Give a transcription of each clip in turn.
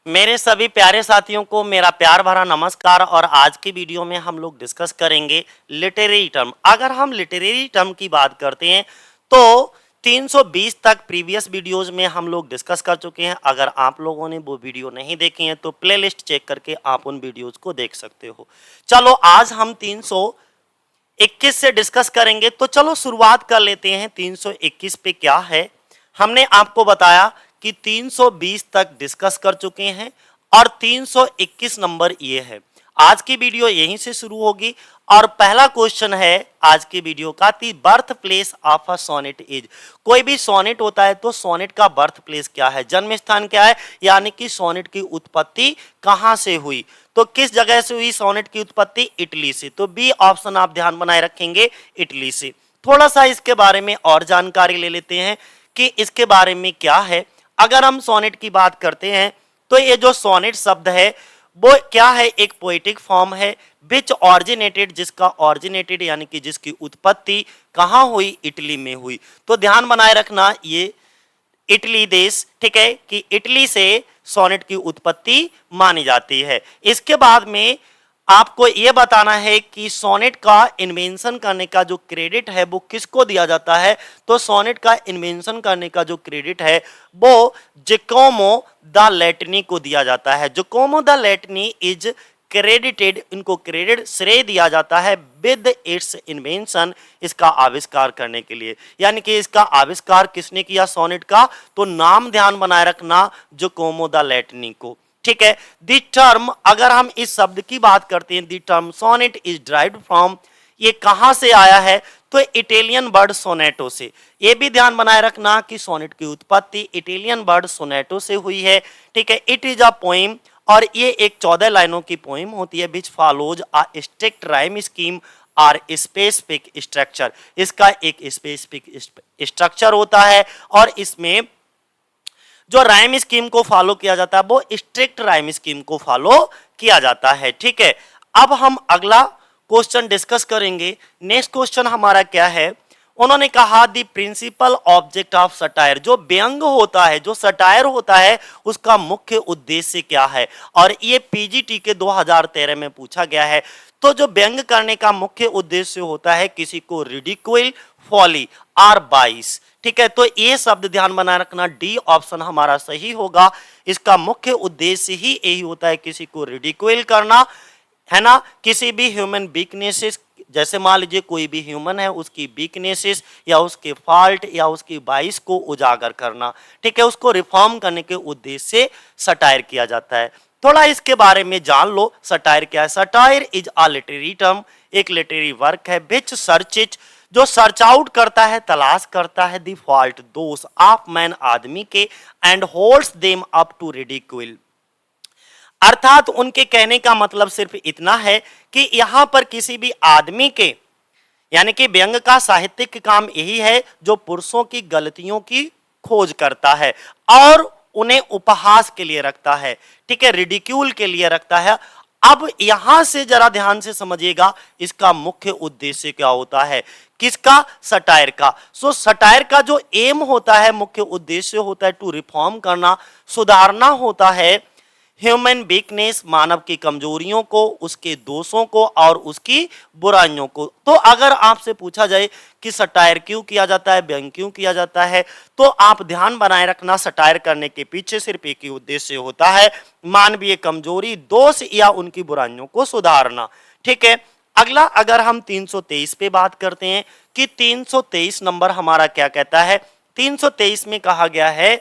मेरे सभी प्यारे साथियों को मेरा प्यार भरा नमस्कार। और आज की वीडियो में हम लोग डिस्कस करेंगे लिटरेरी टर्म। अगर हम लिटरेरी टर्म की बात करते हैं तो 320 तक प्रीवियस वीडियोस में हम लोग डिस्कस कर चुके हैं। अगर आप लोगों ने वो वीडियो नहीं देखे हैं तो प्लेलिस्ट चेक करके आप उन वीडियोस को देख सकते हो। चलो आज हम 321 से डिस्कस करेंगे। तो चलो शुरुआत कर लेते हैं। 321 पे क्या है, हमने आपको बताया कि 320 तक डिस्कस कर चुके हैं और 321 नंबर ये है। आज की वीडियो यहीं से शुरू होगी और पहला क्वेश्चन है आज की वीडियो का, the birth place of a sonnet is. कोई भी सोनेट होता है तो सोनेट का बर्थ प्लेस क्या है, जन्म स्थान क्या है, यानी कि सोनेट की उत्पत्ति कहां से हुई। तो किस जगह से हुई सोनेट की उत्पत्ति? इटली से। तो बी ऑप्शन आप ध्यान बनाए रखेंगे, इटली से। थोड़ा सा इसके बारे में और जानकारी ले लेते हैं कि इसके बारे में क्या है। अगर हम सोनेट की बात करते हैं तो ये जो सोनेट शब्द है वो क्या है, एक पोएटिक फॉर्म है विच ऑरिजिनेटेड, जिसका ऑरिजिनेटेड यानी कि जिसकी उत्पत्ति कहां हुई, इटली में हुई। तो ध्यान बनाए रखना ये इटली देश, ठीक है, कि इटली से सोनेट की उत्पत्ति मानी जाती है। इसके बाद में आपको यह बताना है कि सोनेट का इन्वेंशन करने का जो क्रेडिट है वो किसको दिया जाता है। तो सोनेट का इन्वेंशन करने का जो क्रेडिट है वो जिकोमो द लैटिनी को दिया जाता है। जिकोमो द लैटिनी इज क्रेडिटेड, इनको क्रेडिट श्रेय दिया जाता है विद इट्स इन्वेंशन, इसका आविष्कार करने के लिए। यानी कि इसका आविष्कार किसने किया सोनेट का? तो नाम ध्यान बनाए रखना, जिकोमो द लैटिनी को, ठीक है। द टर्म, अगर हम इस शब्द की बात करते हैं, the term sonnet is derived from, ये कहां से आया है? तो इटालियन वर्ड सोनेटो से। ये भी ध्यान बनाए रखना कि सोनेट की उत्पत्ति इटालियन वर्ड सोनेटो से हुई है, ठीक है। इट इज अ पोएम, और ये एक 14 लाइनों की पोएम होती है विच follows a strict rhyme scheme और स्पेसिफिक स्ट्रक्चर। इसका एक स्पेसिफिक स्ट्रक्चर होता है और इसमें जो राइम स्कीम को फॉलो किया जाता है वो स्ट्रिक्ट राइम स्कीम को फॉलो किया जाता है, ठीक है। अब हम अगला क्वेश्चन डिस्कस करेंगे। नेक्स्ट क्वेश्चन हमारा क्या है, उन्होंने कहा the principal object of satire, जो व्यंग होता है, जो सटायर होता है, उसका मुख्य उद्देश्य क्या है। और ये पीजीटी के 2013 में पूछा गया है। तो जो व्यंग करने का मुख्य उद्देश्य होता है किसी को रिडिक्यूल, फॉली और बाइस, ठीक है। तो ये शब्द ध्यान बना रखना, डी ऑप्शन हमारा सही होगा। इसका मुख्य उद्देश्य ही यही होता है, किसी को रिडिक्यूल करना, है ना, किसी भी ह्यूमन वीकनेसेस, जैसे मान लीजिए कोई भी ह्यूमन है उसकी वीकनेसेस या उसके फॉल्ट या उसकी बाइस को उजागर करना, ठीक है, उसको रिफॉर्म करने के उद्देश्य से सटायर किया जाता है। थोड़ा इसके बारे में जान लो, सटायर क्या है। Satire is a literary term, एक लिटरेरी वर्क है विच सर्चेज, जो सर्च आउट करता है, तलाश करता है द फॉल्ट, दोष ऑफ मैन, आदमी के, and holds them up to ridicule. अर्थात उनके कहने का मतलब सिर्फ इतना है कि यहां पर किसी भी आदमी के, यानी कि व्यंग का साहित्यिक काम यही है जो पुरुषों की गलतियों की खोज करता है और उन्हें उपहास के लिए रखता है, ठीक है, रिडिक्यूल के लिए रखता है। अब यहां से जरा ध्यान से समझिएगा इसका मुख्य उद्देश्य क्या होता है, किसका? सटायर का। सो सटायर का जो एम होता है, मुख्य उद्देश्य होता है टू रिफॉर्म करना, सुधारना होता है ह्यूमन वीकनेस, मानव की कमजोरियों को, उसके दोषों को और उसकी बुराइयों को। तो अगर आपसे पूछा जाए कि सटायर क्यों किया जाता है, व्यंग क्यों किया जाता है, तो आप ध्यान बनाए रखना सटायर करने के पीछे सिर्फ एक ही उद्देश्य होता है, मानवीय कमजोरी, दोष या उनकी बुराइयों को सुधारना, ठीक है। अगला अगर हम 323 पे बात करते हैं कि 323 नंबर हमारा क्या कहता है। 323 में कहा गया है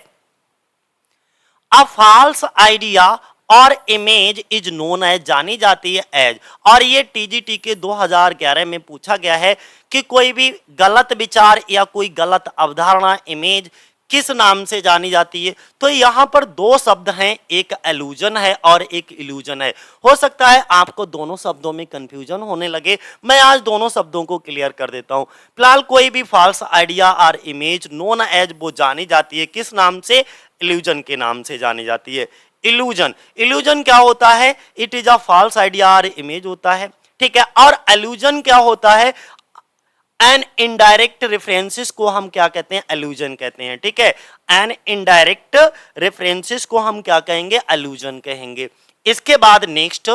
अ फॉल्स आइडिया और इमेज इज नोन एज, जानी जाती है एज। और ये टीजीटी के 2011 में पूछा गया है कि कोई भी गलत विचार या कोई गलत अवधारणा, इमेज किस नाम से जानी जाती है। तो यहां पर दो शब्द हैं, एक एलूजन है और एक इल्यूजन है। हो सकता है आपको दोनों शब्दों में कंफ्यूजन होने लगे, मैं आज दोनों शब्दों को क्लियर कर देता हूं। फिलहाल कोई भी फॉल्स आइडिया और इमेज नोन एज वो जानी जाती है किस नाम से? इल्यूजन के नाम से जानी जाती है। इल्यूजन, इल्यूजन क्या होता है? It is a false idea और इमेज होता है, ठीक है। और इल्यूजन क्या होता है? एन इनडायरेक्ट रेफरेंसेस को हम क्या कहते हैं, एलूजन कहते हैं, ठीक है। एन इनडायरेक्ट रेफरेंसेस को हम क्या कहेंगे, एलूजन कहेंगे। इसके बाद नेक्स्ट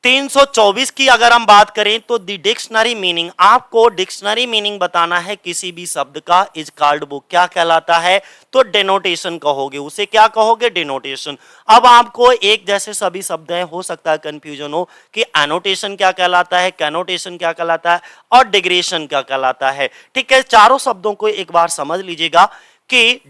324 की अगर हम बात करें तो दी डिक्शनरी मीनिंग, आपको डिक्शनरी मीनिंग बताना है किसी भी शब्द का, इज कॉल्ड वो क्या कहलाता है, तो डेनोटेशन कहोगे, उसे क्या कहोगे, डेनोटेशन। अब आपको एक जैसे सभी शब्द हैं, हो सकता है कंफ्यूजन हो कि एनोटेशन क्या कहलाता है, कैनोटेशन क्या कहलाता है और डिग्रेशन क्या कहलाता है, ठीक है। चारों शब्दों को एक बार समझ लीजिएगा कि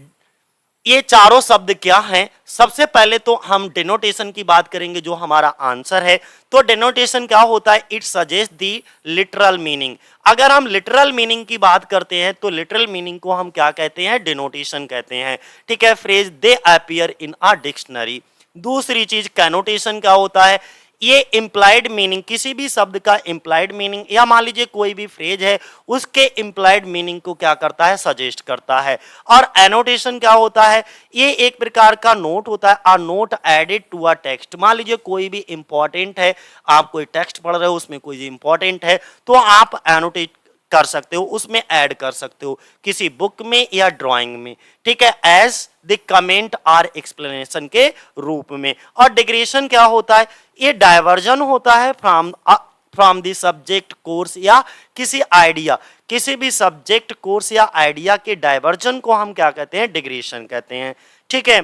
ये चारों शब्द क्या हैं। सबसे पहले तो हम डिनोटेशन की बात करेंगे, जो हमारा आंसर है। तो डिनोटेशन क्या होता है, it suggest the literal meaning. अगर हम लिटरल मीनिंग की बात करते हैं तो लिटरल मीनिंग को हम क्या कहते हैं, डिनोटेशन कहते हैं, ठीक है। Phrase they appear in a dictionary. दूसरी चीज कैनोटेशन क्या होता है, ये इंप्लाइड मीनिंग, किसी भी शब्द का इंप्लाइड मीनिंग या मान लीजिए कोई भी फ्रेज है उसके इंप्लाइड मीनिंग को क्या करता है, सजेस्ट करता है। और एनोटेशन क्या होता है, ये एक प्रकार का नोट होता है, a note added to a text. मान लीजिए कोई भी इंपॉर्टेंट है, आप कोई टेक्स्ट पढ़ रहे हो, उसमें कोई इंपॉर्टेंट है तो आप एनोटेट कर सकते हो, उसमें ऐड कर सकते हो किसी बुक में या ड्राइंग में, ठीक है, एज द कमेंट और एक्सप्लेनेशन के रूप में। और डिग्रेशन क्या होता है, ये डायवर्जन होता है फ्रॉम द सब्जेक्ट कोर्स या किसी आइडिया, किसी भी सब्जेक्ट कोर्स या आइडिया के डायवर्जन को हम क्या कहते हैं, डिग्रेशन कहते हैं, ठीक है।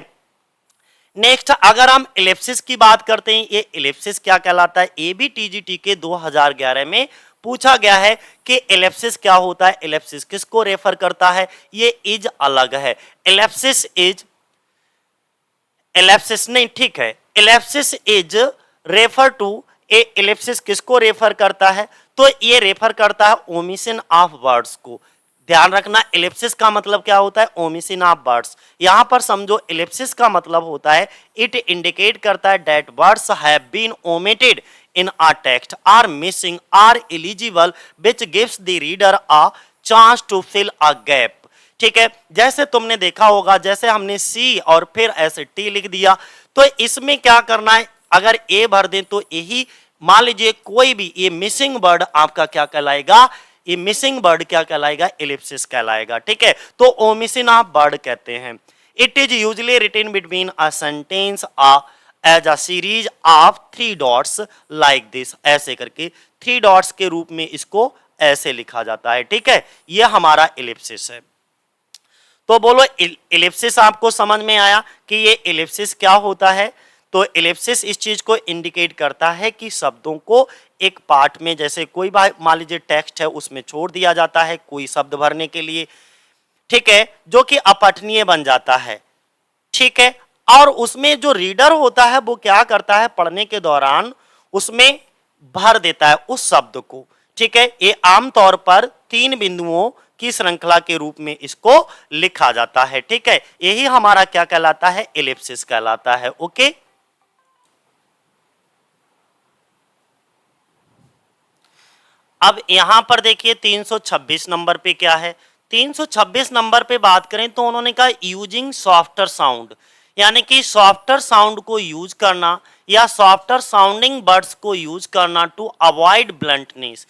नेक्स्ट अगर हम इलिप्सिस की बात करते हैं, ये इलिप्सिस क्या कहलाता है, एबीटीजीटी के 2011 में पूछा गया है कि इलिप्सिस क्या होता है, इलिप्सिस किसको रेफर करता है, ये इज अलग है, इलिप्सिस इज, इलिप्सिस नहीं, ठीक है, ellipsis is refer to, a ellipsis किसको रेफर करता है, तो ये रेफर करता है ओमिशन ऑफ वर्ड्स को। ध्यान रखना इलिप्सिस का मतलब क्या होता है, ओमिशन ऑफ वर्ड्स। यहां पर समझो इलिप्सिस का मतलब होता है इट इंडिकेट करता है that words have been omitted in a text are missing are illegible which gives the reader a chance to fill a gap, ठीक है। जैसे तुमने देखा होगा, जैसे हमने सी और फिर ऐसे टी लिख दिया, तो इसमें क्या करना है, अगर ए भर दें तो यही, मान लीजिए कोई भी ये मिसिंग वर्ड आपका क्या कहलाएगा, ये मिसिंग वर्ड क्या कहलाएगा, इलिप्सिस कहलाएगा, ठीक है। तो ओमिशन ऑफ वर्ड कहते हैं। It is usually written between a sentence as a series of 3 dots like this, ऐसे करके 3 डॉट्स के रूप में इसको ऐसे लिखा जाता है, ठीक है। ये हमारा इलिप्सिस है। तो बोलो इलिप्सिस आपको समझ में आया कि ये इलिप्सिस क्या होता है। तो इलिप्सिस इस चीज को इंडिकेट करता है कि शब्दों को एक पार्ट में, जैसे कोई मान लीजिए टेक्स्ट है उसमें छोड़ दिया जाता है कोई शब्द भरने के लिए, ठीक है, जो कि अपठनीय बन जाता है, ठीक है। और उसमें जो रीडर होता है वो क्या करता है, पढ़ने के दौरान उसमें भर देता है उस शब्द को, ठीक है। ये आमतौर पर 3 बिंदुओं की श्रृंखला के रूप में इसको लिखा जाता है, ठीक है। यही हमारा क्या कहलाता है, इलिप्सिस कहलाता है, ओके। अब यहां पर देखिए 326 नंबर पे क्या है, 326 नंबर पे बात करें तो उन्होंने कहा यूजिंग सॉफ्टर साउंड, यानी कि सॉफ्टर साउंड को यूज करना या सॉफ्टर साउंडिंग वर्ड्स को यूज करना टू अवॉइड ब्लंटनेस,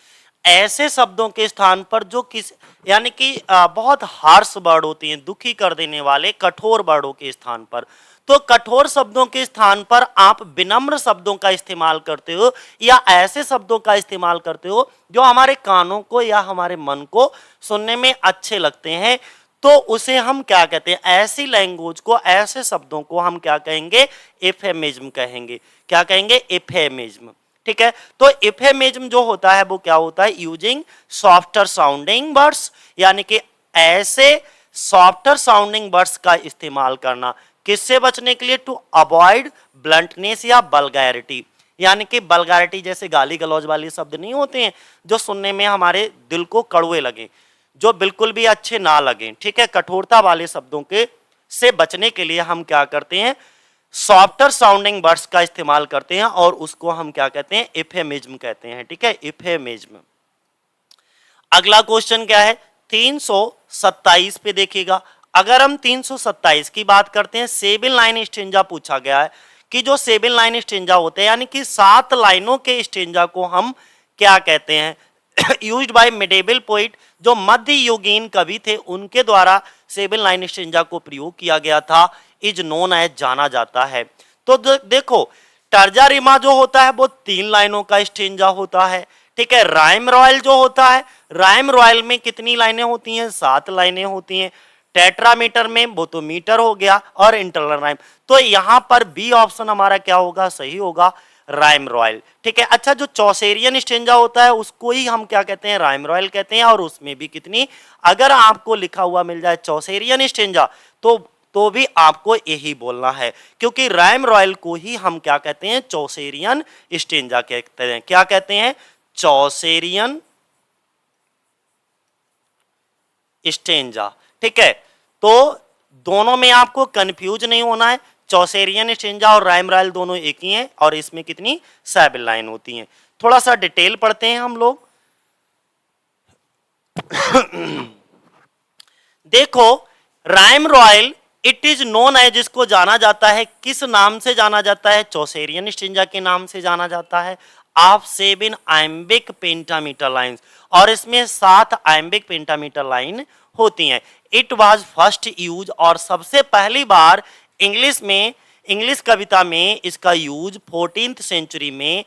ऐसे शब्दों के स्थान पर जो किस, यानी कि बहुत हार्श वर्ड होते हैं, दुखी कर देने वाले कठोर वर्डों के स्थान पर, तो कठोर शब्दों के स्थान पर आप विनम्र शब्दों का इस्तेमाल करते हो या ऐसे शब्दों का इस्तेमाल करते हो जो हमारे कानों को या हमारे मन को सुनने में अच्छे लगते हैं, तो उसे हम क्या कहते हैं, ऐसी लैंग्वेज को, ऐसे शब्दों को हम क्या कहेंगे, एफेमिज्म कहेंगे। क्या कहेंगे, एफेमिज्म, ठीक है। तो एफेमिज्म जो होता है वो क्या होता है, यूजिंग सॉफ्टर साउंडिंग वर्ड्स, यानी कि ऐसे सॉफ्टर साउंडिंग वर्ड्स का इस्तेमाल करना, किससे बचने के लिए, टू अवॉइड ब्लंटनेस या बल्गैरिटी, यानी कि बल्गैरिटी जैसे गाली गलौज वाले शब्द नहीं होते हैं जो सुनने में हमारे दिल को कड़वे लगे, जो बिल्कुल भी अच्छे ना लगे, ठीक है। कठोरता वाले शब्दों के से बचने के लिए हम क्या करते हैं, सॉफ्टर साउंडिंग वर्ड्स का इस्तेमाल करते हैं और उसको हम क्या कहते हैं, एफेमिज्म कहते हैं, ठीक है, एफेमिज्म। अगला क्वेश्चन क्या है, 327 पे देखिएगा। अगर हम 327 की बात करते हैं, 7 लाइन स्टेंजा पूछा गया है कि जो 7 लाइन स्टेंजा होते हैं, यानी कि 7 लाइनों के स्टेंजा को हम क्या कहते हैं यूज्ड बाय मिडेबल पोइट, जो मध्य युगीन कवि थे उनके द्वारा सेबल लाइन स्टेंजा को प्रयोग किया गया था, इज नोन एज, जाना जाता है। तो देखो टर्जा रिमा जो होता है वो 3 लाइनों का स्टेंजा होता है, ठीक है। राइम रॉयल जो होता है, राइम रॉयल में कितनी लाइनें होती हैं? 7 लाइनें होती हैं। टेट्रामीटर में वो तो मीटर हो गया, और इंटरनल राइम, तो यहां पर बी ऑप्शन हमारा क्या होगा? सही होगा, राइम रॉयल, ठीक है। अच्छा, जो चौसेरियन स्टेंजा होता है उसको ही हम क्या कहते हैं? राइम रॉयल कहते हैं। और उसमें भी कितनी, अगर आपको लिखा हुआ मिल जाए चौसेरियन स्टेंजा तो भी आपको यही बोलना है, क्योंकि राइम रॉयल को ही हम क्या कहते हैं? चौसेरियन स्टेंजा कहते हैं। क्या कहते हैं? चौसेरियन स्टेंजा, ठीक है। तो दोनों में आपको कंफ्यूज नहीं होना है, चौसेरियन स्टेंजा और राइम रॉयल दोनों एक ही हैं, और इसमें कितनी? 7 लाइन होती हैं। थोड़ा सा डिटेल पढ़ते हैं हम लोग। देखो rhyme royal it is known है, जिसको जाना जाता है, किस नाम से जाना जाता है? चौसेरियन स्टेंजा के नाम से जाना जाता है, ऑफ 7 आइम्बिक पेंटामीटर लाइंस, और इसमें 7 आइम्बिक पेंटामीटर लाइन होती हैं। इट वाज फर्स्ट यूज, और सबसे पहली बार इंग्लिश में, इंग्लिश कविता में इसका यूज 14th सेंचुरी में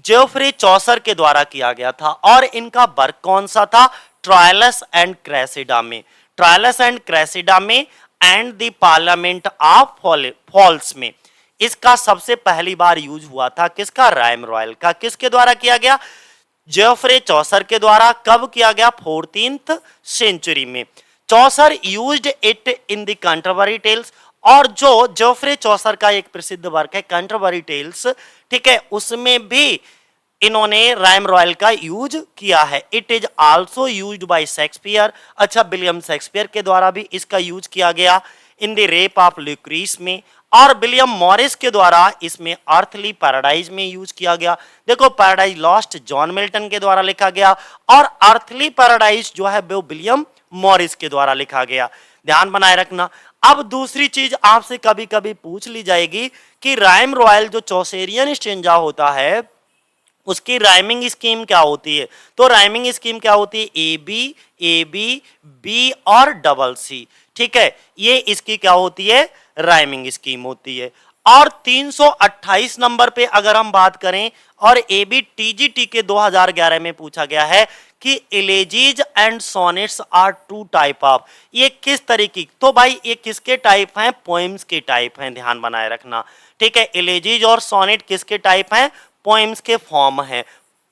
जेफरी चौसर के द्वारा किया गया था। और इनका वर्क कौन सा था? ट्रायलस एंड क्रेसिडा में, ट्रायलस एंड क्रेसिडा में, and the Parliament of Fowls में इसका सबसे पहली बार यूज हुआ था। किसका? राइम रॉयल का। किसके द्वारा किया गया? जेफरे चौसर के द्वारा। कब किया गया? 14th सेंचुरी में। Chaucer used it in the Canterbury Tales, और जो जेफरे चौसर का एक प्रसिद्ध वर्क है कैंटरबरी टेल्स, ठीक है, उसमें भी इन्होंने राइम रॉयल का यूज किया है। It is also used by Shakespeare. अच्छा, विलियम शेक्सपियर के द्वारा भी इसका यूज किया गया in the rape of Lucrece में, और विलियम मॉरिस के द्वारा इसमें अर्थली पैराडाइज में यूज किया गया। देखो पैराडाइज लॉस्ट जॉन मिल्टन के द्वारा लिखा गया, और अर्थली पैराडाइज जो है वो विलियम मॉरिस के द्वारा लिखा गया। ध्यान बनाए रखना। अब दूसरी चीज आपसे कभी कभी पूछ ली जाएगी कि राइम रॉयल जो चौसेरियन स्टेंजा होता है उसकी राइमिंग स्कीम क्या होती है? तो राइमिंग स्कीम क्या होती है? ए बी बी और डबल सी, ठीक है, ये इसकी क्या होती है? राइमिंग स्कीम होती है। और 328 नंबर पे अगर हम बात करें, और ए बी टीजीटी के 2011 में पूछा गया है कि elegies and sonnets are 2 type of, ये किस तरीके, तो भाई ये किसके टाइप हैं? पोएम्स के टाइप हैं, ध्यान बनाए रखना, ठीक है। एलेजीज और सोनेट किसके टाइप हैं? पोएम्स के फॉर्म हैं,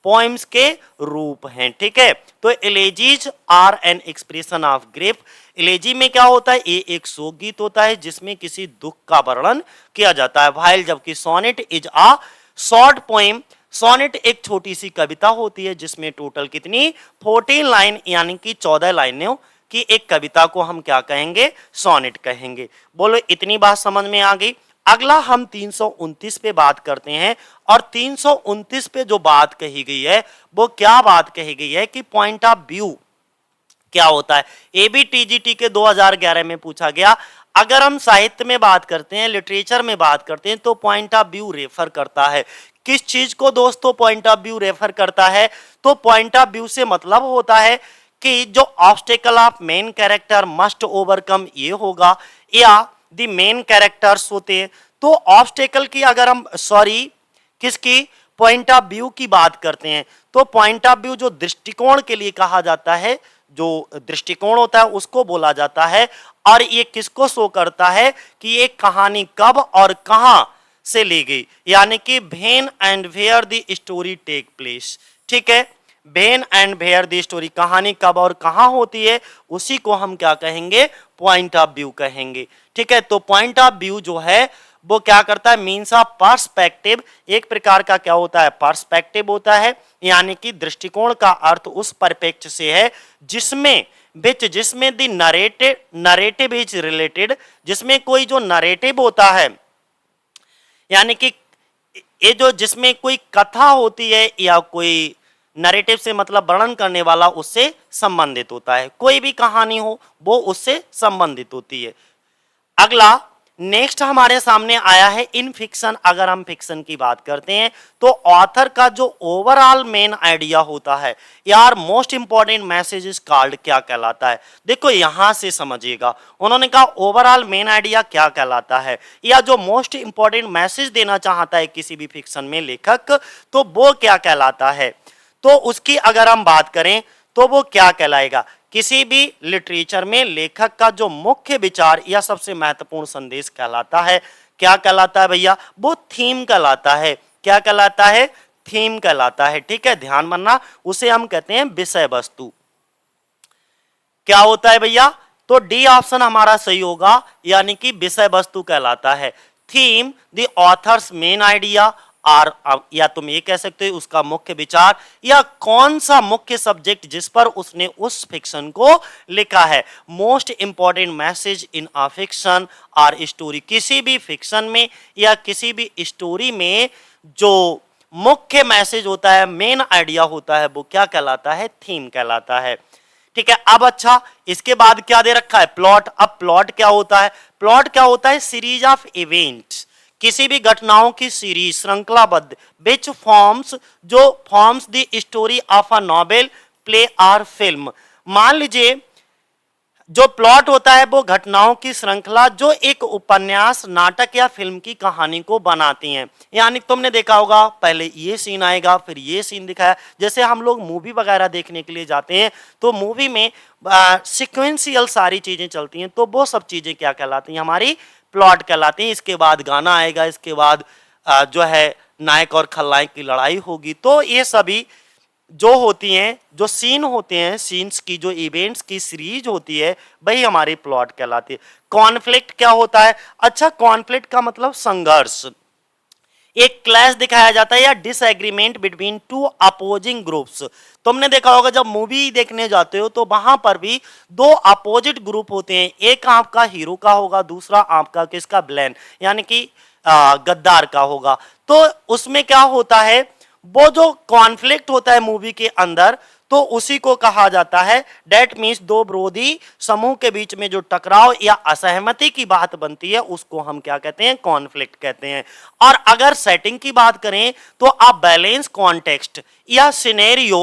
पोएम्स के रूप हैं, ठीक है। तो elegies are an expression of grief. Elegy में क्या होता है? ये एक शोक गीत होता है जिसमें किसी दुख का वर्णन किया जाता है, भाई, जबकि sonnet is a short poem. Sonnet एक छोटी सी कविता होती है जिसमें टोटल कितनी? 14 लाइन, यानी कि 14 लाइनों की एक कविता को हम क्या कहेंगे? सोनेट कहेंगे। बोलो इतनी बात समझ में आ गई। अगला हम 329 पे बात करते हैं, और 329 पे जो बात कही गई है वो क्या बात कही गई है कि पॉइंट ऑफ व्यू क्या होता है? एबीटीजीटी के 2011 में पूछा गया। अगर हम साहित्य में बात करते हैं, लिटरेचर में बात करते हैं, तो पॉइंट ऑफ व्यू रेफर करता है किस चीज को दोस्तों? पॉइंट ऑफ व्यू रेफर करता है, तो पॉइंट ऑफ व्यू से मतलब होता है कि जो obstacle of main character must overcome ये होगा, या द मेन कैरेक्टर्स होते हैं। तो ऑब्स्टेकल की अगर हम किसकी? पॉइंट ऑफ व्यू की बात करते हैं, तो पॉइंट ऑफ व्यू जो दृष्टिकोण के लिए कहा जाता है, जो दृष्टिकोण होता है उसको बोला जाता है। और ये किसको शो करता है कि ये कहानी कब और कहां से ली गई, यानी कि when and where the story take place, ठीक है। When and where the story, कहानी कब और कहां होती है, उसी को हम क्या कहेंगे? पॉइंट ऑफ व्यू कहेंगे, ठीक है। तो पॉइंट ऑफ व्यू जो है वो क्या करता है? मीन्स ऑफ पर्सपेक्टिव, एक प्रकार का क्या होता है? पर्सपेक्टिव होता है, यानी कि दृष्टिकोण का अर्थ उस परिप्रेक्ष्य से है जिसमें द नरेटिव इज रिलेटेड, जिसमें कोई जो नरेटिव होता है, यानी कि ये जो जिसमें कोई कथा होती है या कोई नरेटिव से मतलब वर्णन करने वाला उससे संबंधित होता है, कोई भी कहानी हो वो उससे संबंधित होती है। अगला नेक्स्ट हमारे सामने आया है इन फिक्शन। अगर हम फिक्शन की बात करते हैं तो ऑथर का जो ओवरऑल मेन आइडिया होता है यार, most important message is called, क्या कहलाता है। देखो यहां से समझिएगा, उन्होंने कहा ओवरऑल मेन आइडिया क्या कहलाता है, या जो मोस्ट इंपॉर्टेंट मैसेज देना चाहता है किसी भी फिक्शन में लेखक, तो वो क्या कहलाता है। तो उसकी अगर हम बात करें तो वो क्या कहलाएगा। किसी भी लिटरेचर में लेखक का जो मुख्य विचार या सबसे महत्वपूर्ण संदेश कहलाता है, क्या कहलाता है भैया, वो थीम कहलाता है। क्या कहलाता है, थीम कहलाता है। ठीक है, ध्यान रखना, उसे हम कहते हैं विषय वस्तु। क्या होता है भैया, तो डी ऑप्शन हमारा सही होगा, यानी कि विषय वस्तु कहलाता है। Theme the author's main idea, और या तुम ये कह सकते हो उसका मुख्य विचार, या कौन सा मुख्य सब्जेक्ट जिस पर उसने उस फिक्शन को लिखा है। Most important message in a fiction और स्टोरी, किसी भी फिक्शन में या किसी भी स्टोरी में जो मुख्य मैसेज होता है, मेन आइडिया होता है, वो क्या कहलाता है, थीम कहलाता है। ठीक है, अब अच्छा इसके बाद क्या दे रखा है, प्लॉट। अब प्लॉट क्या होता है, प्लॉट क्या होता है, सीरीज ऑफ इवेंट्स, किसी भी घटनाओं की सीरीज, श्रृंखलाबद्ध, विच फॉर्म्स, जो forms the story of a novel, play और फिल्म। मान लीजिए जो प्लॉट होता है वो घटनाओं की श्रृंखला जो एक उपन्यास, नाटक या फिल्म की कहानी को बनाती हैं। यानी तुमने देखा होगा पहले ये सीन आएगा, फिर ये सीन दिखाया। जैसे हम लोग मूवी वगैरह देखने के लिए जाते हैं तो मूवी में सिक्वेंशियल सारी चीजें चलती हैं, तो वो सब चीजें क्या कहलाती हैं, हमारी प्लॉट कहलाती हैं। इसके बाद गाना आएगा, इसके बाद जो है नायक और खलनायक की लड़ाई होगी। तो ये सभी जो होती हैं, जो सीन होते हैं, सीन्स की जो इवेंट्स की सीरीज होती है, वही हमारी प्लॉट कहलाती है। कॉन्फ्लिक्ट क्या होता है, अच्छा कॉन्फ्लिक्ट का मतलब संघर्ष, एक क्लैश दिखाया जाता है या disagreement between two opposing groups. तुमने देखा होगा जब मूवी देखने जाते हो तो वहां पर भी दो अपोजिट ग्रुप होते हैं, एक आपका हीरो का होगा, दूसरा आपका किसका, विलेन यानी कि गद्दार का होगा। तो उसमें क्या होता है, वो जो कॉन्फ्लिक्ट होता है मूवी के अंदर, तो उसी को कहा जाता है, डेट मीन्स दो विरोधी समूह के बीच में जो टकराव या असहमति की बात बनती है उसको हम क्या कहते हैं, कॉन्फ्लिक्ट कहते हैं। और अगर सेटिंग की बात करें तो अ बैलेंस कॉन्टेक्स्ट या scenario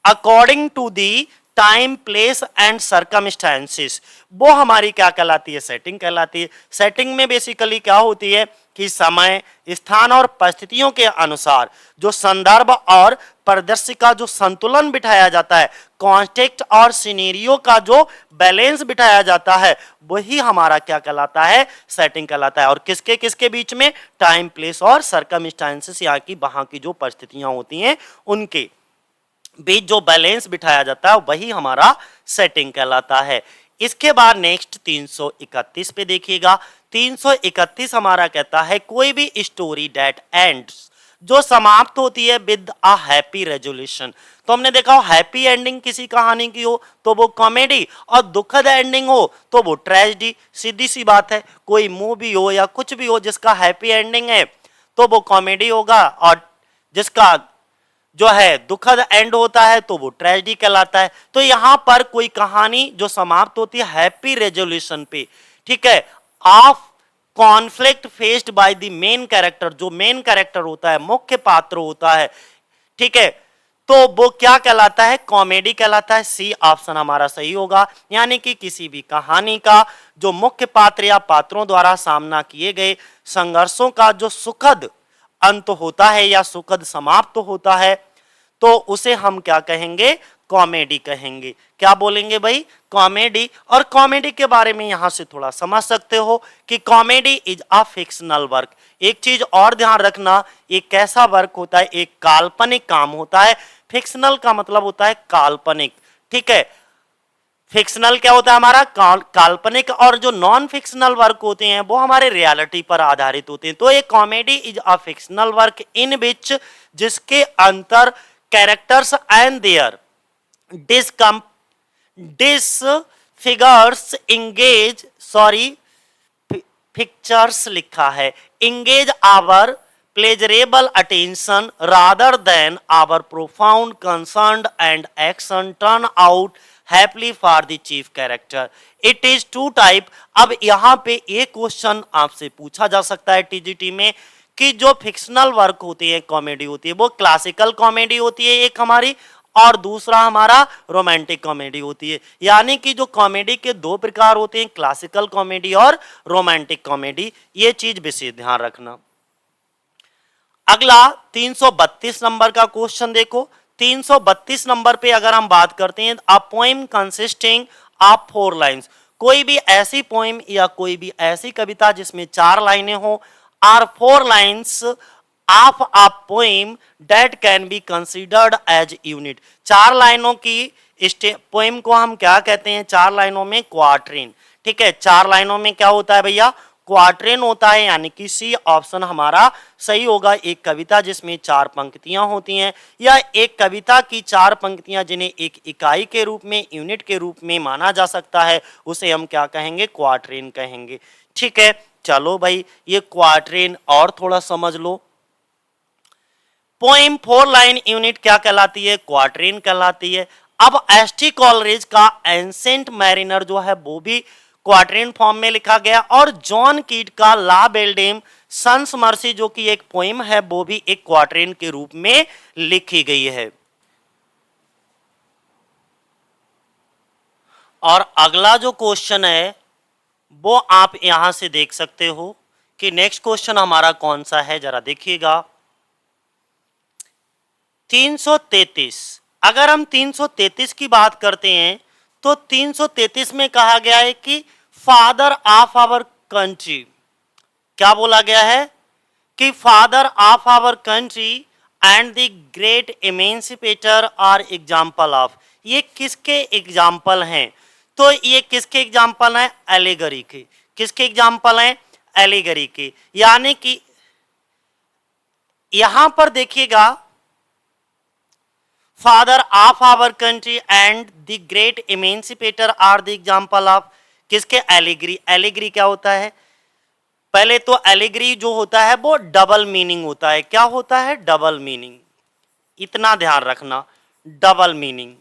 according to the time, place and circumstances, वो हमारी क्या कहलाती है, सेटिंग कहलाती है। सेटिंग में बेसिकली क्या होती है कि समय, स्थान और परिस्थितियों के अनुसार जो संदर्भ और परिदृश्य का जो संतुलन बिठाया जाता है, कॉन्टेक्स्ट और सिनेरियो का जो बैलेंस बिठाया जाता है, वही हमारा क्या कहलाता है, सेटिंग कहलाता है। और किसके किसके बीच में, टाइम, प्लेस और सर्कमस्टेंसेस, यहाँ की वहां की जो परिस्थितियां होती हैं उनके बीच जो बैलेंस बिठाया जाता है वही हमारा सेटिंग कहलाता है। इसके बाद नेक्स्ट 331 पे देखिएगा। 331 हमारा कहता है कोई भी स्टोरी दैट एंड्स, जो समाप्त होती है विद अ हैप्पी रेजोल्यूशन। तो हमने देखा हैप्पी एंडिंग किसी कहानी की हो तो वो कॉमेडी, और दुखद एंडिंग हो तो वो ट्रेजेडी। सीधी सी बात है, कोई मूवी हो या कुछ भी हो जिसका हैप्पी एंडिंग है तो वो कॉमेडी होगा, और जिसका जो है दुखद एंड होता है तो वो ट्रेजेडी कहलाता है। तो यहां पर कोई कहानी जो समाप्त होती है हैप्पी रेजोल्यूशन पे, ठीक है, of conflict faced by the main character, जो मेन कैरेक्टर होता है, मुख्य पात्र होता है, ठीक है, तो वो क्या कहलाता है, कॉमेडी कहलाता है। सी ऑप्शन हमारा सही होगा, यानी कि किसी भी कहानी का जो मुख्य पात्र या पात्रों द्वारा सामना किए गए संघर्षों का जो सुखद अंत होता है या सुखद समाप्त होता है, तो उसे हम क्या कहेंगे, कॉमेडी कहेंगे। क्या बोलेंगे भाई, कॉमेडी। और कॉमेडी के बारे में यहां से थोड़ा समझ सकते हो कि comedy is a fictional work. एक चीज और ध्यान रखना, एक कैसा वर्क होता है, एक काल्पनिक काम होता है। फिक्शनल का मतलब होता है काल्पनिक, ठीक है। फिक्शनल क्या होता है हमारा, काल्पनिक, और जो नॉन फिक्शनल वर्क होते हैं वो हमारे रियलिटी पर आधारित होते हैं। तो ये comedy is a fictional work in which, जिसके अंतर characters and their disfigures engage, sorry pictures लिखा है, engage our pleasurable attention rather than our profound concern and action turn out happily for the chief character. It is to type. अब यहाँ पे एक question आपसे पूछा जा सकता है टीजीटी में कि जो फिक्शनल वर्क होती है, कॉमेडी होती है, वो क्लासिकल कॉमेडी होती है एक हमारी, और दूसरा हमारा रोमांटिक कॉमेडी होती है। यानी कि जो कॉमेडी के दो प्रकार होते हैं, क्लासिकल कॉमेडी और रोमांटिक कॉमेडी, ये चीज विशेष ध्यान रखना। अगला 332 नंबर का क्वेश्चन देखो। 332 नंबर पे अगर हम बात करते हैं, a poem consisting of 4 lines, कोई भी ऐसी पोएम या कोई भी ऐसी कविता जिसमें 4 लाइनें हो, are 4 lines of a poem that can be considered as unit. 4 लाइनों की पोएम को हम क्या कहते हैं? 4 लाइनों में क्वाट्रेन। ठीक है, 4 लाइनों में क्या होता है भैया? क्वाट्रेन होता है, यानी कि सी ऑप्शन हमारा सही होगा। एक कविता जिसमें 4 पंक्तियां होती हैं, या एक कविता की 4 पंक्तियां जिन्हें एक इकाई के रूप में, यूनिट के रूप में माना जा सकता है, उसे हम क्या कहेंगे? क्वाट्रेन कहेंगे। ठीक है, चलो भाई ये क्वाट्रेन और थोड़ा समझ लो। पोएम 4 लाइन यूनिट क्या कहलाती है? क्वाट्रेन कहलाती है। अब एसटी कॉलरेज का एंसेंट मैरिनर जो है वो भी क्वाट्रेन फॉर्म में लिखा गया, और जॉन कीट का ला बेल्डेम सन्स मर्सी जो कि एक पोएम है, वो भी एक क्वाट्रेन के रूप में लिखी गई है। और अगला जो क्वेश्चन है वो आप यहां से देख सकते हो कि नेक्स्ट क्वेश्चन हमारा कौन सा है, जरा देखिएगा। 333। अगर हम 333 की बात करते हैं तो 333 में कहा गया है कि फादर ऑफ आवर कंट्री, क्या बोला गया है? कि father of our country and the great emancipator are example of. ये किसके एग्जाम्पल हैं? तो ये किसके एग्जाम्पल हैं? एलिगरी के। किसके एग्जाम्पल हैं? एलिगरी के। यानी कि यहां पर देखिएगा, father of our country and the great emancipator are the example of किसके? एलिगरी। एलिगरी क्या होता है? पहले तो एलिगरी जो होता है वो डबल मीनिंग होता है। क्या होता है? Double meaning. इतना ध्यान रखना, डबल मीनिंग।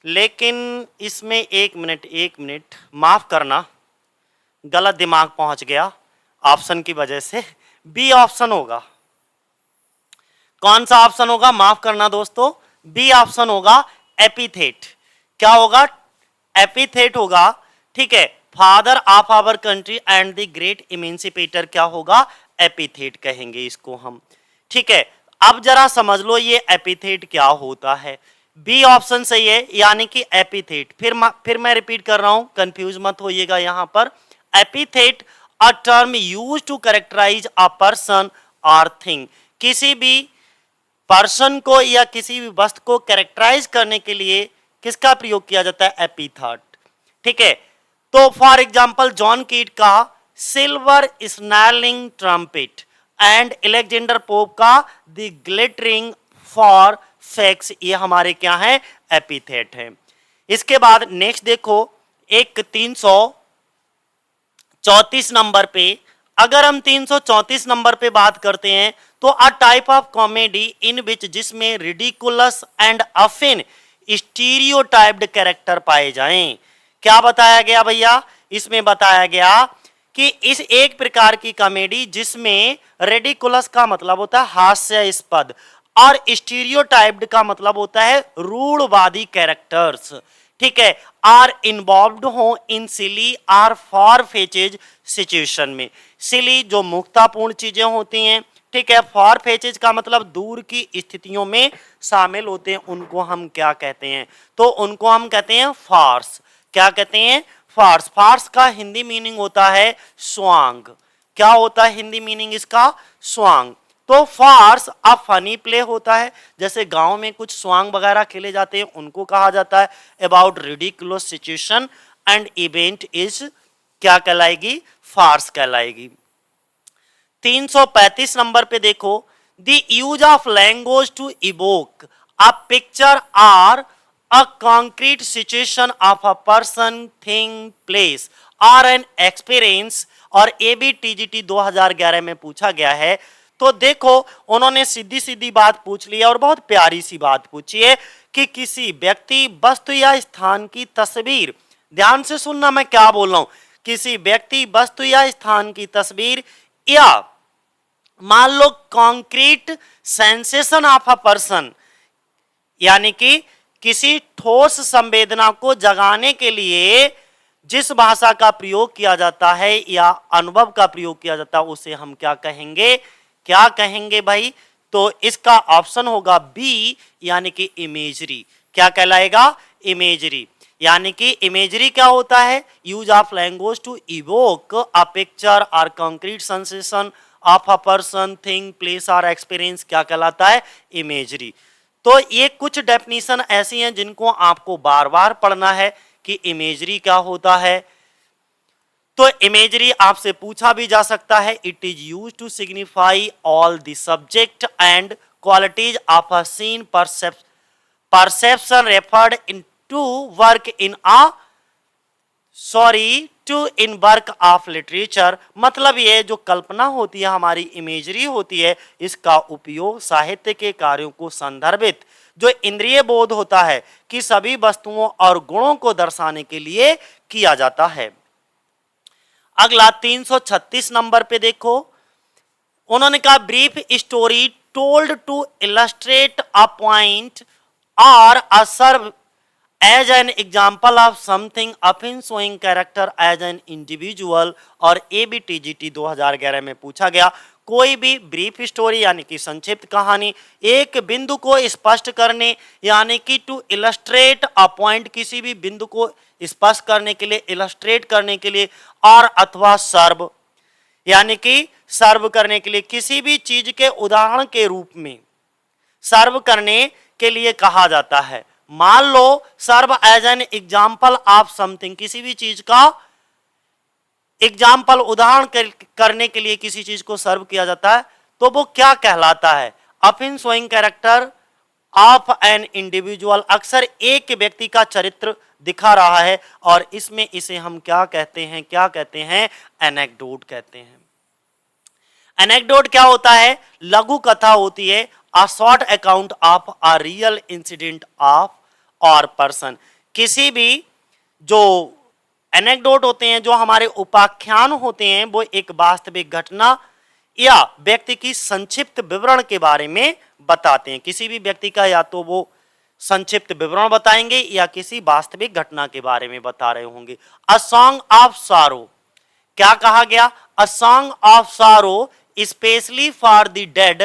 लेकिन इसमें एक मिनट माफ करना, गलत दिमाग पहुंच गया ऑप्शन की वजह से। बी ऑप्शन होगा। कौन सा ऑप्शन होगा? माफ करना दोस्तों, बी ऑप्शन होगा, एपिथेट। क्या होगा? एपिथेट होगा। ठीक है, father of our country and the great emancipator क्या होगा? एपिथेट कहेंगे इसको हम। ठीक है, अब जरा समझ लो ये एपिथेट क्या होता है। बी ऑप्शन सही है, यानी कि एपिथेट। फिर मैं रिपीट कर रहा हूं, कंफ्यूज मत होइएगा यहां पर। Epithet a term used to characterize a person और थिंग। किसी भी पर्सन को या किसी भी वस्तु को कैरेक्टराइज करने के लिए किसका प्रयोग किया जाता है? एपिथेट। ठीक है, तो फॉर एग्जांपल जॉन कीट का silver snarling trumpet and Alexander Pope का द ग्लिटरिंग फॉर फैक्स, ये हमारे क्या है? एपिथेट है। इसके बाद नेक्स्ट देखो, एक 334 नंबर पे, अगर हम 334 नंबर पे बात करते हैं तो a type of comedy in which, जिसमें ridiculous and often stereotyped character पाए जाएं। क्या बताया गया भैया? इसमें बताया गया कि इस एक प्रकार की कॉमेडी जिसमें रेडिकुलस का मतलब होता है हास्यास्पद, और स्टीरियोटाइप्ड का मतलब होता है रूढ़वादी कैरेक्टर्स। ठीक है, आर इन्वॉल्व्ड हो इन सिली आर फॉर फेचेज सिचुएशन में। सिली जो मुक्तापूर्ण चीजें होती हैं, ठीक है, फॉर फेचेज का मतलब दूर की स्थितियों में शामिल होते हैं, उनको हम क्या कहते हैं? तो उनको हम कहते हैं फार्स। क्या कहते हैं? फार्स। फार्स का हिंदी मीनिंग होता है स्वांग। क्या होता है हिंदी मीनिंग इसका? स्वांग। तो फार्स अ फनी प्ले होता है, जैसे गांव में कुछ स्वांग वगैरह खेले जाते हैं, उनको कहा जाता है about ridiculous situation and event is क्या कहलाएगी? फार्स कहलाएगी। 335 नंबर पे देखो, the use of language to evoke a picture are a concrete situation of a person, thing, place और एन एक्सपीरियंस। और एबीटीजीटी 2011 में पूछा गया है, तो देखो उन्होंने सीधी सीधी बात पूछ ली है और बहुत प्यारी सी बात पूछी है कि किसी व्यक्ति, वस्तु या स्थान की तस्वीर, ध्यान से सुनना मैं क्या बोल रहा हूं, किसी व्यक्ति, वस्तु या स्थान की तस्वीर या मान लो concrete sensation of a person, यानी कि किसी ठोस संवेदना को जगाने के लिए जिस भाषा का प्रयोग किया जाता है या अनुभव का प्रयोग किया जाता है उसे हम क्या कहेंगे, क्या कहेंगे भाई? तो इसका ऑप्शन होगा बी, यानी कि इमेजरी। क्या कहलाएगा? इमेजरी। यानी कि इमेजरी क्या होता है? Use of language to evoke a picture और concrete sensation of a person, thing, place और एक्सपीरियंस, क्या कहलाता है? इमेजरी। तो ये कुछ डेफिनेशन ऐसी हैं जिनको आपको बार बार पढ़ना है कि इमेजरी क्या होता है। तो इमेजरी आपसे पूछा भी जा सकता है, it is use to signify all the subject and qualities of a scene perception referred in to work in work of literature. मतलब ये जो कल्पना होती है हमारी, इमेजरी होती है, इसका उपयोग साहित्य के कार्यों को संदर्भित जो इंद्रिय बोध होता है कि सभी वस्तुओं और गुणों को दर्शाने के लिए किया जाता है। अगला 336 नंबर पे देखो, उन्होंने कहा brief story told to illustrate a point और a serve as an example of something often showing character as an individual। और ABTGT 2011 में पूछा गया, कोई भी ब्रीफ स्टोरी यानी कि संक्षिप्त कहानी एक बिंदु को स्पष्ट करने, यानी कि टू इलस्ट्रेट अ पॉइंट, किसी भी बिंदु को स्पष्ट करने के लिए, इलस्ट्रेट करने के लिए, और अथवा सर्व यानी कि सर्व करने के लिए, किसी भी चीज के उदाहरण के रूप में सर्व करने के लिए कहा जाता है। मान लो serve as an example of something, किसी भी चीज का एग्जाम्पल, उदाहरण करने के लिए किसी चीज को सर्व किया जाता है, तो वो क्या कहलाता है? often showing character of an individual, अक्सर एक व्यक्ति का चरित्र दिखा रहा है, और इसमें इसे हम क्या कहते हैं? क्या कहते हैं? एनेक्डोट कहते हैं। एनेक्डोट क्या होता है? लघु कथा होती है, a short account of a real incident of और पर्सन। किसी भी जो एनेक्डोट होते हैं, जो हमारे उपाख्यान होते हैं, वो एक वास्तविक घटना या व्यक्ति की संक्षिप्त विवरण के बारे में बताते हैं। किसी भी व्यक्ति का या तो वो संक्षिप्त विवरण बताएंगे या किसी वास्तविक घटना के बारे में बता रहे होंगे। अ सॉन्ग ऑफ सारो, क्या कहा गया? अ सॉन्ग ऑफ सारो specially for the dead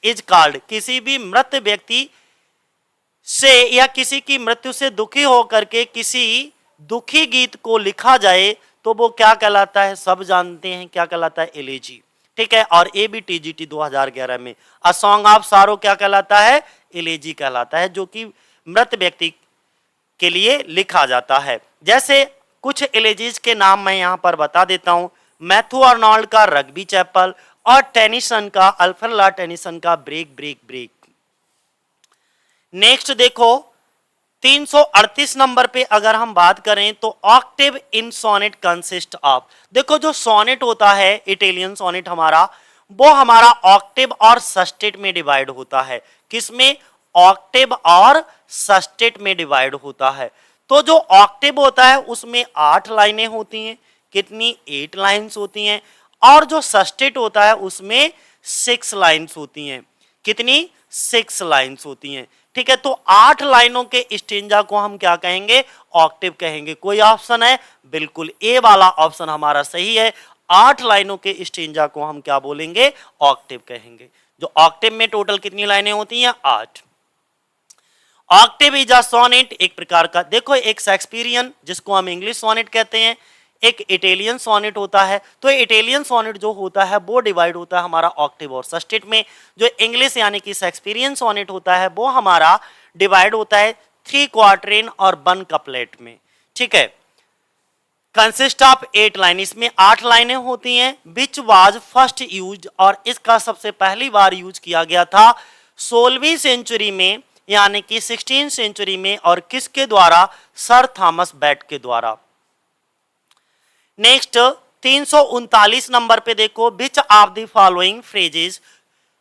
is called, किसी भी मृत व्यक्ति से या किसी की मृत्यु से दुखी होकर के किसी दुखी गीत को लिखा जाए तो वो क्या कहलाता है? सब जानते हैं क्या कहलाता है? एलेजी। ठीक है। और ABTGT 2011 में अ सॉन्ग ऑफ सारो क्या कहलाता है? एलेजी कहलाता है, जो कि मृत व्यक्ति के लिए लिखा जाता है। जैसे कुछ एलेजीज के नाम मैं यहां पर बता देता हूं, मैथ्यू आर्नोल्ड का रग्बी चैपल और टेनिसन का, अल्फ्रेड लॉर्ड टेनिसन का ब्रेक ब्रेक ब्रेक। नेक्स्ट देखो 338 नंबर पे अगर हम बात करें तो octave in sonnet consist of, देखो जो सोनेट होता है इटालियन सोनेट हमारा, वो हमारा ऑक्टेव और सस्टेट में डिवाइड होता है। किसमें? ऑक्टेव और सस्टेट में डिवाइड होता है। तो जो ऑक्टेव होता है उसमें 8 लाइनें होती हैं। कितनी? 8 लाइन्स होती हैं। और जो सस्टेट होता है उसमें 6 लाइन्स होती हैं। कितनी? 6 लाइन्स होती हैं। ठीक है। तो 8 लाइनों के स्टेंजा को हम क्या कहेंगे? ऑक्टेव कहेंगे। कोई ऑप्शन है? बिल्कुल ए वाला ऑप्शन हमारा सही है। 8 लाइनों के स्टेंजा को हम क्या बोलेंगे? ऑक्टेव कहेंगे। जो ऑक्टेव में टोटल कितनी लाइनें होती हैं? 8। ऑक्टेव इज अ सोनेट, एक प्रकार का, देखो एक शेक्सपियरियन जिसको हम इंग्लिश सोनेट कहते हैं, एक इटालियन सोनेट होता है। तो इटालियन सोनेट जो होता है वो डिवाइड होता है हमारा ऑक्टेव और सस्टेट में। जो इंग्लिश यानी कि शेक्सपियरियन सोनेट होता है वो हमारा डिवाइड होता है 3 क्वार्टरेन और 1 कपलेट में। ठीक है। कंसिस्ट ऑफ 8 लाइन, इसमें 8 लाइनें होती हैं। विच वाज फर्स्ट यूज, और इसका सबसे पहली बार यूज किया गया था 16वीं सेंचुरी में, यानी कि 16th सेंचुरी में। और किसके द्वारा? सर थॉमस बैट के द्वारा। नेक्स्ट 339 नंबर पे देखो, which of the following phrases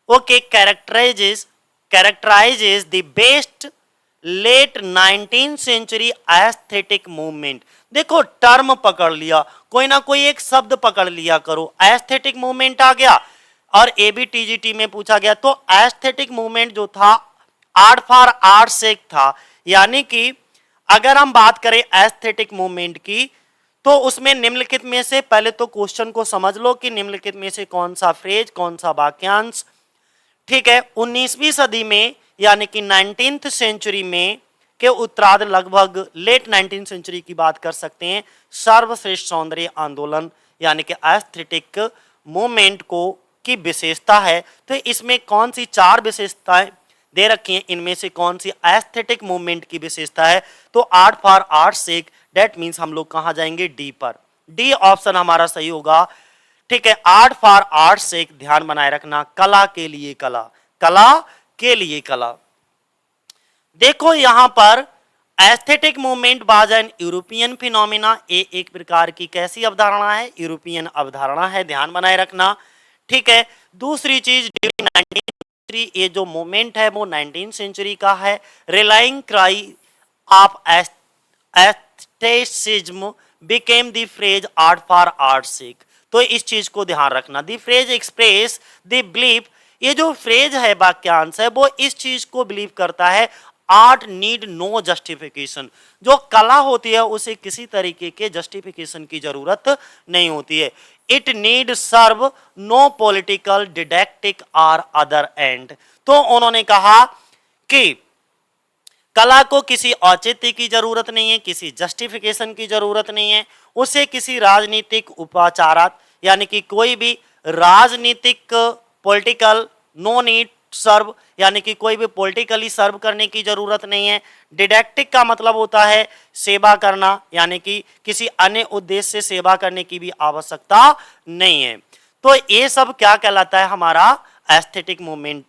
okay, characterises the best late 19th century aesthetic movement. देखो टर्म पकड़ लिया, कोई ना कोई एक शब्द पकड़ लिया करो। एस्थेटिक मूवमेंट आ गया और एबीटीजीटी में पूछा गया, तो एस्थेटिक मूवमेंट जो था आर्ट फॉर आर्ट सेक था। यानी कि अगर हम बात करें एस्थेटिक मूवमेंट की, तो उसमें निम्नलिखित में से, पहले तो क्वेश्चन को समझ लो कि निम्नलिखित में से कौन सा फ्रेज, कौन सा वाक्यांश, ठीक है, 19वीं सदी में यानी कि 19th सेंचुरी में के उत्तरार्ध, लगभग लेट 19th सेंचुरी की बात कर सकते हैं, सर्वश्रेष्ठ सौंदर्य आंदोलन यानी कि एस्थेटिक मूवमेंट को की विशेषता है। तो इसमें कौन सी चार विशेषताएं दे रखी हैं, इनमें से कौन सी एस्थेटिक मूवमेंट की विशेषता है? तो art for art sake, that means हम लोग कहां जाएंगे? डी पर। डी ऑप्शन हमारा सही होगा, ठीक है। आर्ट फॉर आर्ट सेक, ध्यान बनाए रखना, कला के लिए कला, कला के लिए कला। देखो यहां पर aesthetic movement was an European phenomena, ये एक प्रकार की कैसी अवधारणा है? यूरोपियन अवधारणा है, ध्यान बनाए रखना, ठीक है। दूसरी चीज, ये जो मूवमेंट है वो 19th सेंचुरी का है। Rallying cry of aestheticism became the phrase art for art sake. तो इस चीज को ध्यान रखना, the phrase express the belief, ये जो फ्रेज है, वाक्यांश है, वो इस चीज को बिलीव करता है, आर्ट नीड नो जस्टिफिकेशन, जो कला होती है उसे किसी तरीके के जस्टिफिकेशन की जरूरत नहीं होती है। It need serve no political, didactic और अदर एंड। तो उन्होंने कहा कि कला को किसी औचित्य की जरूरत नहीं है, किसी जस्टिफिकेशन की जरूरत नहीं है, उसे किसी राजनीतिक उपाचारात यानी कि कोई भी राजनीतिक, पॉलिटिकल, नो नीड सर्व यानी कि कोई भी पॉलिटिकली सर्व करने की जरूरत नहीं है। डिडैक्टिक का मतलब होता है सेवा करना, यानी कि किसी अन्य उद्देश्य से सेवा करने की भी आवश्यकता नहीं है। तो ये सब क्या कहलाता है? हमारा एस्थेटिक मूवमेंट।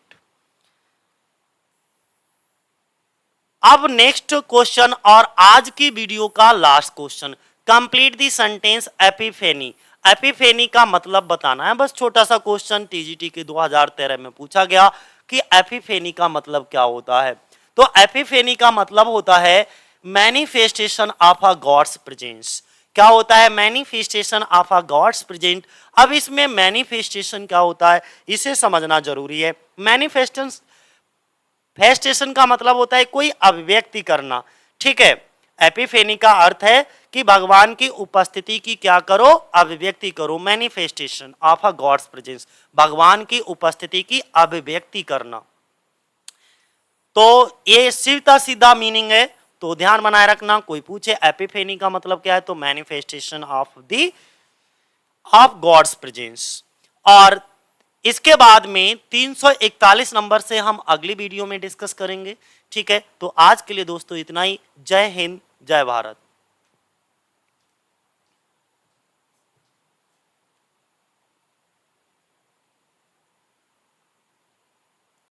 अब नेक्स्ट क्वेश्चन और आज की वीडियो का last question, complete the sentence epiphany. Epiphany का मतलब बताना है, बस छोटा सा क्वेश्चन टीजीटी के 2013 में पूछा गया कि एपिफेनी का मतलब क्या होता है। तो एपिफेनी का मतलब होता है manifestation of a god's presence. क्या होता है? Manifestation of a god's present. अब इसमें मैनिफेस्टेशन क्या होता है इसे समझना जरूरी है। मैनिफेस्टेशन का मतलब होता है कोई अभिव्यक्ति करना, ठीक है। एपिफेनी का अर्थ है कि भगवान की उपस्थिति की क्या करो? अभिव्यक्ति करो। Manifestation of a god's presence, भगवान की उपस्थिति की अभिव्यक्ति करना। तो ये सीधा सीधा मीनिंग है, तो ध्यान बनाए रखना। कोई पूछे एपिफेनी का मतलब क्या है, तो मैनिफेस्टेशन ऑफ गॉड्स प्रेजेंस। और इसके बाद में 341 नंबर से हम अगली वीडियो में डिस्कस करेंगे, ठीक है। तो आज के लिए दोस्तों इतना ही। जय हिंद, जय भारत।